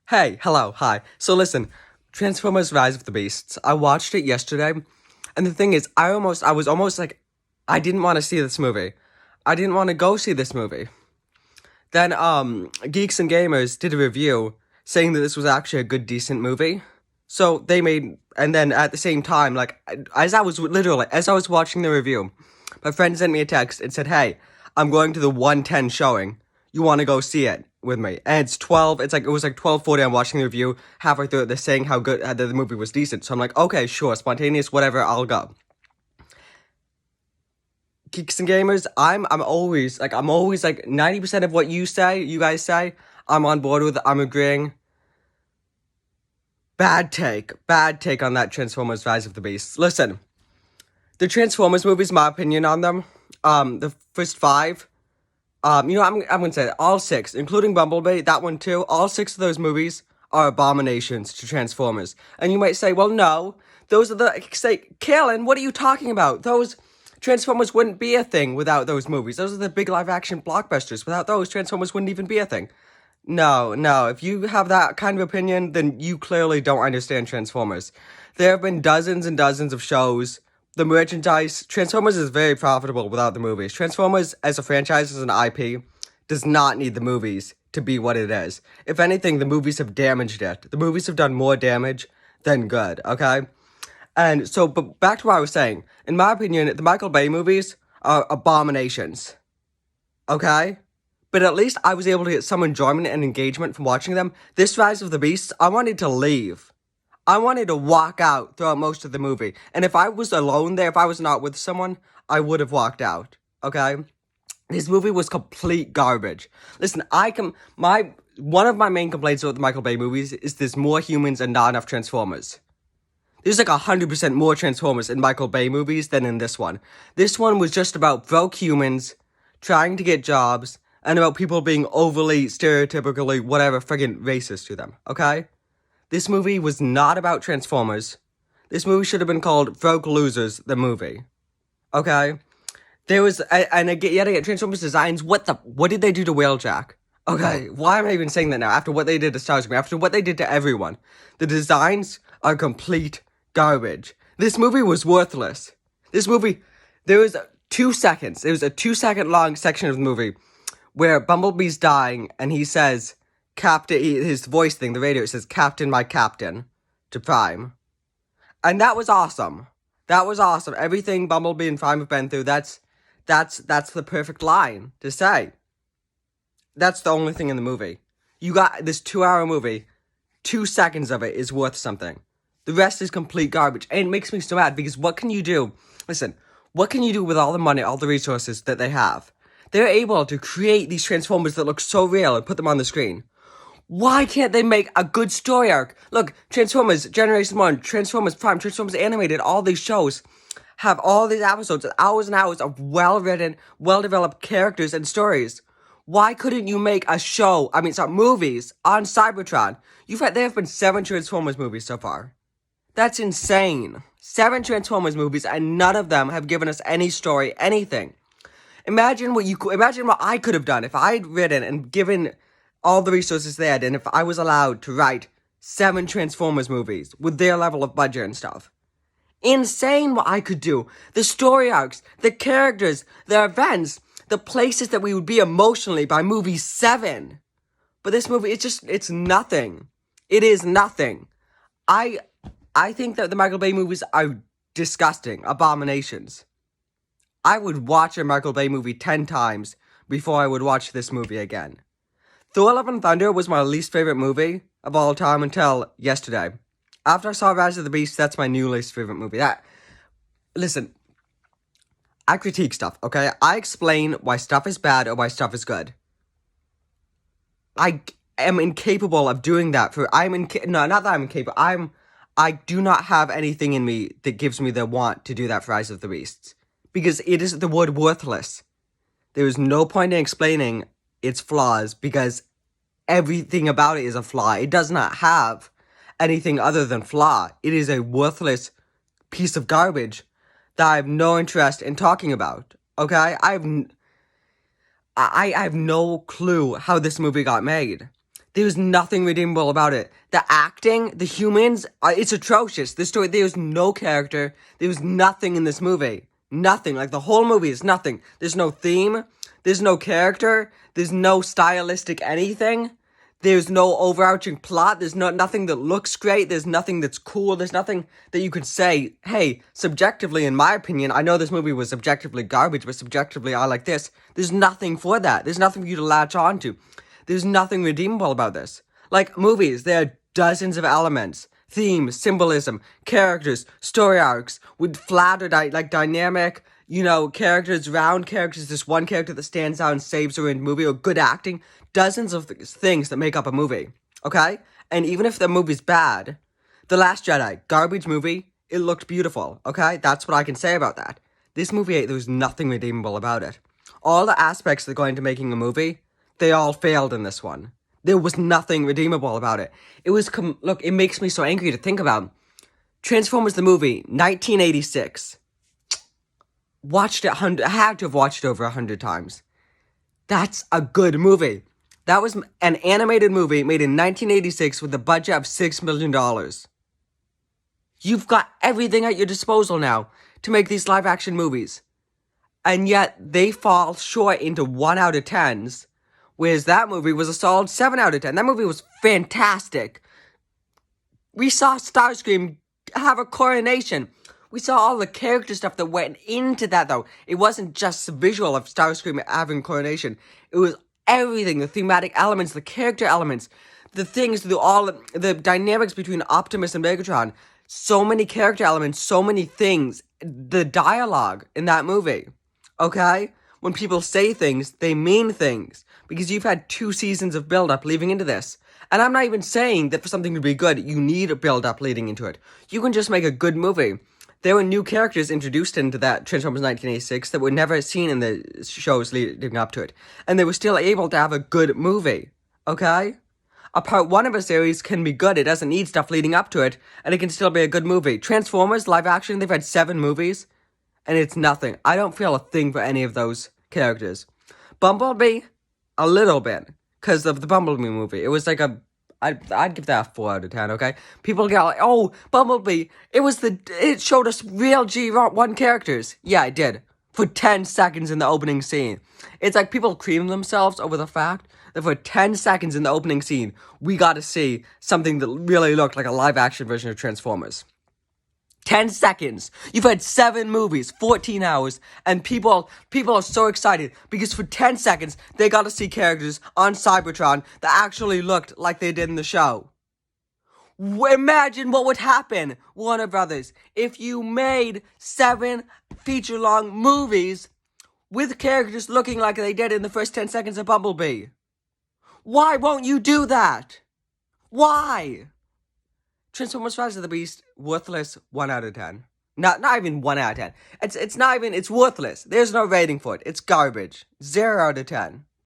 Hey, hello, hi. So listen, Transformers Rise of the Beasts. I watched it yesterday, and the thing is, I was almost like, I didn't want to see this movie. I didn't want to go see this movie. Then, Geeks and Gamers did a review saying that this was actually a good, decent movie. So they made, and then at the same time, like, as I was watching the review, my friend sent me a text and said, "Hey, I'm going to the 110 showing. You want to go see it with me?" And it's 12, it was like 12:40. I'm watching the review. Halfway through it, they're saying how good, that the movie was decent. So I'm like, okay, sure, spontaneous, whatever, I'll go. Geeks and Gamers, I'm always like 90% of what you guys say, I'm on board with, I'm agreeing. Bad take on that Transformers Rise of the Beasts. Listen, the Transformers movies, my opinion on them, the first five, I'm gonna say it, all six, including Bumblebee, that one too, all six of those movies are abominations to Transformers. And you might say, well, no, those are Kaylin, what are you talking about? Those Transformers wouldn't be a thing without those movies. Those are the big live action blockbusters. Without those, Transformers wouldn't even be a thing. No. If you have that kind of opinion, then you clearly don't understand Transformers. There have been dozens and dozens of shows. The merchandise, Transformers is very profitable without the movies. Transformers as a franchise, as an IP, does not need the movies to be what it is. If anything, the movies have damaged it. The movies have done more damage than good, okay? And so, but back to what I was saying. In my opinion, the Michael Bay movies are abominations, okay? But at least I was able to get some enjoyment and engagement from watching them. This Rise of the Beasts, I wanted to leave. I wanted to walk out throughout most of the movie. And if I was alone there, if I was not with someone, I would have walked out. Okay? This movie was complete garbage. Listen, one of my main complaints about the Michael Bay movies is there's more humans and not enough Transformers. There's like 100% more Transformers in Michael Bay movies than in this one. This one was just about broke humans trying to get jobs and about people being overly, stereotypically, whatever, friggin' racist to them, okay? This movie was not about Transformers. This movie should have been called Broke Losers, the movie, okay? There was, and again, yet again, Transformers designs, what did they do to Wheeljack? Okay, why am I even saying that now? After what they did to Starscream, after what they did to everyone. The designs are complete garbage. This movie was worthless. This movie, there was 2 seconds. There was a 2-second long section of the movie where Bumblebee's dying and he says, Captain, his voice thing, the radio, it says, "Captain, my captain," to Prime. And that was awesome. That was awesome. Everything Bumblebee and Prime have been through, that's the perfect line to say. That's the only thing in the movie. You got this 2-hour movie, 2 seconds of it is worth something. The rest is complete garbage. And it makes me so mad because what can you do? Listen, what can you do with all the money, all the resources that they have? They're able to create these Transformers that look so real and put them on the screen. Why can't they make a good story arc? Look, Transformers Generation 1, Transformers Prime, Transformers Animated, all these shows have all these episodes and hours of well-written, well-developed characters and stories. Why couldn't you make movies on Cybertron? There have been 7 Transformers movies so far. That's insane. 7 Transformers movies and none of them have given us any story, anything. Imagine what I could have done if I'd written and given all the resources they had, and if I was allowed to write 7 Transformers movies with their level of budget and stuff. Insane what I could do. The story arcs, the characters, the events, the places that we would be emotionally by movie 7. But this movie, it's nothing. It is nothing. I think that the Michael Bay movies are disgusting, abominations. I would watch a Michael Bay movie 10 times before I would watch this movie again. Thor: Love and Thunder was my least favorite movie of all time until yesterday. After I saw Rise of the Beast, that's my new least favorite movie. Listen, I critique stuff, okay? I explain why stuff is bad or why stuff is good. I am incapable of doing that not that I'm incapable. I do not have anything in me that gives me the want to do that for Rise of the Beasts. Because it is the word worthless. There is no point in explaining its flaws because everything about it is a flaw. It does not have anything other than flaw. It is a worthless piece of garbage that I have no interest in talking about. Okay? I have no clue how this movie got made. There's nothing redeemable about it. The acting, the humans, it's atrocious. The story, there's no character. There's nothing in this movie. Nothing. Like, the whole movie is nothing. There's no theme. There's no character. There's no stylistic anything. There's no overarching plot. There's nothing that looks great. There's nothing that's cool. There's nothing that you could say, hey, subjectively, in my opinion, I know this movie was subjectively garbage, but subjectively, I like this. There's nothing for that. There's nothing for you to latch on to. There's nothing redeemable about this. Like, movies, there are dozens of elements. Themes, symbolism, characters, story arcs, with flat or dynamic, characters, round characters, this one character that stands out and saves her in movie, or good acting. Dozens of things that make up a movie, okay? And even if the movie's bad, The Last Jedi, garbage movie, it looked beautiful, okay? That's what I can say about that. This movie, there was nothing redeemable about it. All the aspects that go into making a movie, they all failed in this one. There was nothing redeemable about it. It was, look, it makes me so angry to think about. Transformers the movie, 1986. Watched it, I had to have watched it over 100 times. That's a good movie. That was an animated movie made in 1986 with a budget of $6 million. You've got everything at your disposal now to make these live-action movies. And yet, they fall short into 1 out of 10s. Whereas that movie was a solid 7 out of 10. That movie was fantastic. We saw Starscream have a coronation. We saw all the character stuff that went into that, though. It wasn't just the visual of Starscream having coronation. It was everything, the thematic elements, the character elements, the things, the dynamics between Optimus and Megatron. So many character elements, so many things. The dialogue in that movie, okay? When people say things, they mean things. Because you've had 2 seasons of build-up leading into this. And I'm not even saying that for something to be good, you need a build-up leading into it. You can just make a good movie. There were new characters introduced into that Transformers 1986 that were never seen in the shows leading up to it. And they were still able to have a good movie. Okay? A part 1 of a series can be good. It doesn't need stuff leading up to it. And it can still be a good movie. Transformers, live action, they've had 7 movies. And it's nothing. I don't feel a thing for any of those characters. Bumblebee, a little bit. Because of the Bumblebee movie. It was like I'd give that a 4 out of 10, okay? People get like, oh, Bumblebee, it showed us real G1 characters. Yeah, it did. For 10 seconds in the opening scene. It's like people cream themselves over the fact that for 10 seconds in the opening scene, we got to see something that really looked like a live-action version of Transformers. 10 seconds. You've had 7 movies, 14 hours, and people are so excited because for 10 seconds, they got to see characters on Cybertron that actually looked like they did in the show. Imagine what would happen, Warner Brothers, if you made 7 feature-long movies with characters looking like they did in the first 10 seconds of Bumblebee. Why won't you do that? Why? Transformers Rise of the Beast, worthless 1 out of 10. Not even 1 out of 10. It's not even, it's worthless. There's no rating for it. It's garbage. 0 out of 10.